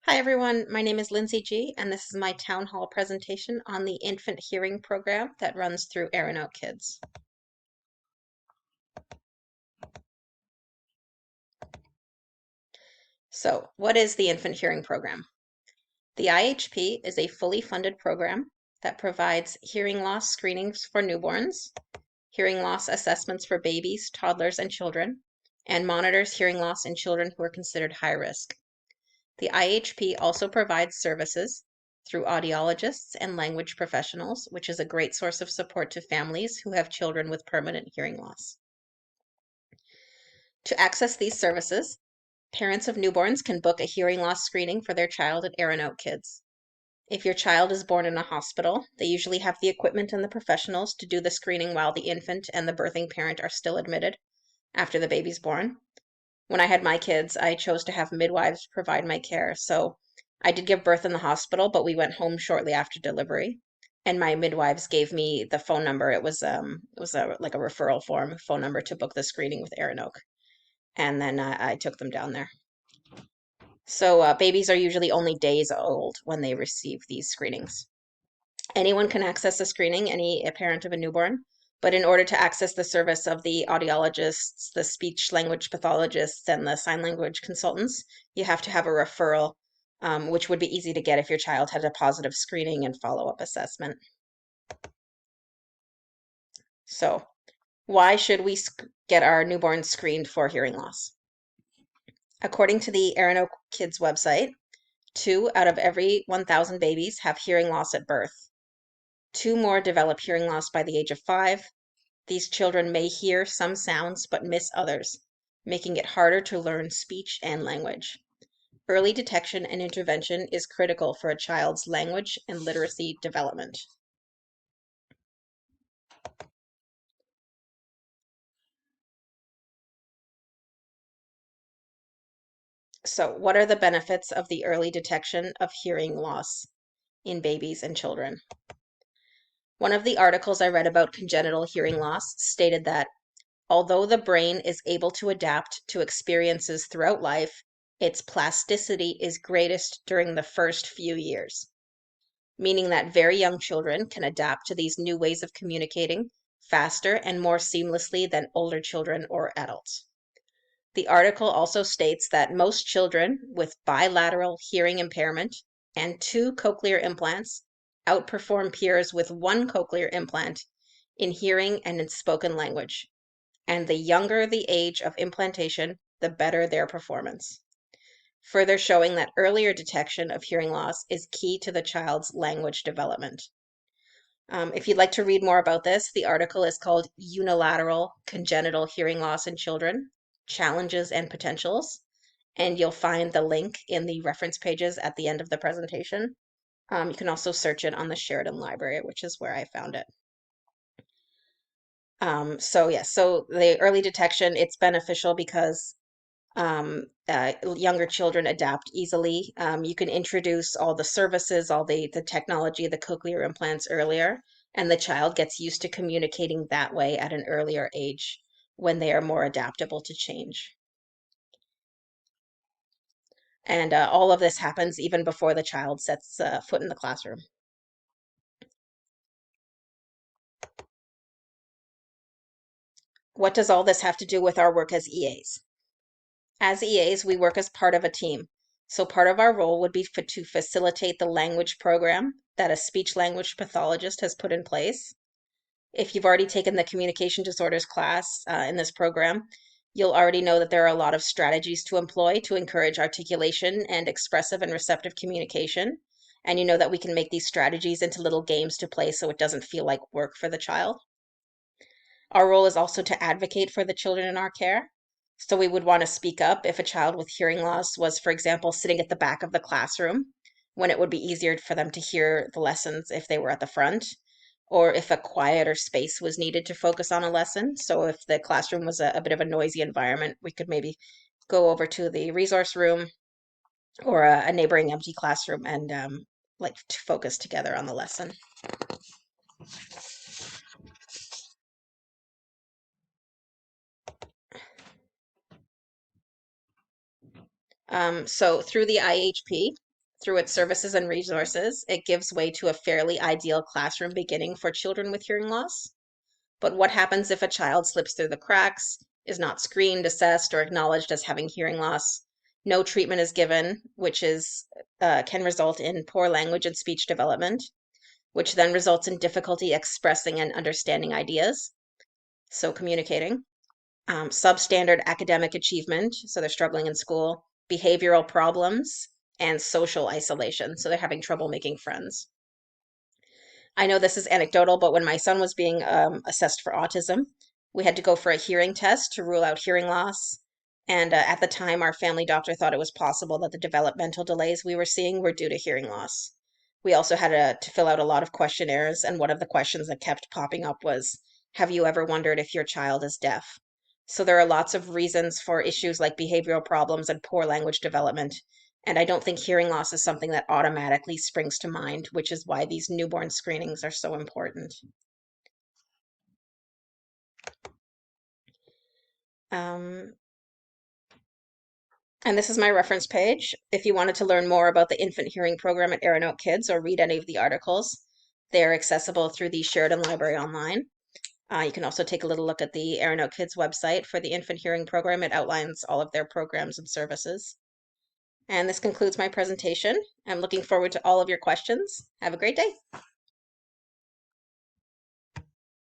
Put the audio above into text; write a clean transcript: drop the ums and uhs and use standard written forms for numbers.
Hi everyone, my name is Lindsay G, and this is my Town Hall presentation on the infant hearing program that runs through Aranout Kids. So, what is the infant hearing program? The IHP is a fully funded program that provides hearing loss screenings for newborns, hearing loss assessments for babies, toddlers, and children, and monitors hearing loss in children who are considered high risk. The IHP also provides services through audiologists and language professionals, which is a great source of support to families who have children with permanent hearing loss. To access these services, parents of newborns can book a hearing loss screening for their child at Aranout Kids. If your child is born in a hospital, they usually have the equipment and the professionals to do the screening while the infant and the birthing parent are still admitted after the baby's born. When I had my kids, I chose to have midwives provide my care. So I did give birth in the hospital, but we went home shortly after delivery. And my midwives gave me the phone number. It was like a referral form phone number to book the screening with Aranoak. And then I took them down there. So babies are usually only days old when they receive these screenings. Anyone can access the screening, any parent of a newborn, but in order to access the service of the audiologists, the speech language pathologists, and the sign language consultants, you have to have a referral, which would be easy to get if your child had a positive screening and follow-up assessment. So, why should we get our newborns screened for hearing loss? According to the Arano Kids website, 2 out of every 1,000 babies have hearing loss at birth. 2 more develop hearing loss by the age of 5. These children may hear some sounds but miss others, making it harder to learn speech and language. Early detection and intervention is critical for a child's language and literacy development. So, what are the benefits of the early detection of hearing loss in babies and children? One of the articles I read about congenital hearing loss stated that although the brain is able to adapt to experiences throughout life, its plasticity is greatest during the first few years, meaning that very young children can adapt to these new ways of communicating faster and more seamlessly than older children or adults. The article also states that most children with bilateral hearing impairment and 2 cochlear implants outperform peers with 1 cochlear implant in hearing and in spoken language, and the younger the age of implantation, the better their performance, further showing that earlier detection of hearing loss is key to the child's language development. If you'd like to read more about this, the article is called Unilateral Congenital Hearing Loss in Children, Challenges and Potentials, and you'll find the link in the reference pages at the end of the presentation. You can also search it on the Sheridan Library, which is where I found it. So the early detection, it's beneficial because younger children adapt easily. You can introduce all the services, all the technology, the cochlear implants earlier, and the child gets used to communicating that way at an earlier age when they are more adaptable to change. And all of this happens even before the child sets foot in the classroom. What does all this have to do with our work as EAs? As EAs, we work as part of a team. So part of our role would be to facilitate the language program that a speech language pathologist has put in place. If you've already taken the communication disorders class in this program, you'll already know that there are a lot of strategies to employ to encourage articulation and expressive and receptive communication. And you know that we can make these strategies into little games to play so it doesn't feel like work for the child. Our role is also to advocate for the children in our care. So we would want to speak up if a child with hearing loss was, for example, sitting at the back of the classroom, when it would be easier for them to hear the lessons if they were at the front, or if a quieter space was needed to focus on a lesson. So if the classroom was a bit of a noisy environment, we could maybe go over to the resource room or a neighboring empty classroom and like to focus together on the lesson. So through the IHP, Through its services and resources, it gives way to a fairly ideal classroom beginning for children with hearing loss. But what happens if a child slips through the cracks, is not screened, assessed, or acknowledged as having hearing loss? No treatment is given, which can result in poor language and speech development, which then results in difficulty expressing and understanding ideas, so communicating. Substandard academic achievement, so they're struggling in school, behavioral problems, and social isolation, so they're having trouble making friends. I know this is anecdotal, but when my son was being assessed for autism, we had to go for a hearing test to rule out hearing loss. And at the time, our family doctor thought it was possible that the developmental delays we were seeing were due to hearing loss. We also had to fill out a lot of questionnaires, and one of the questions that kept popping up was, have you ever wondered if your child is deaf? So there are lots of reasons for issues like behavioral problems and poor language development. And I don't think hearing loss is something that automatically springs to mind, which is why these newborn screenings are so important. Um, and this is my reference page. If you wanted to learn more about the infant hearing program at Aranoak Kids or read any of the articles, they're accessible through the Sheridan Library online. You can also take a little look at the Aranoak Kids website for the infant hearing program. It outlines all of their programs and services. And this concludes my presentation. I'm looking forward to all of your questions. Have a great day.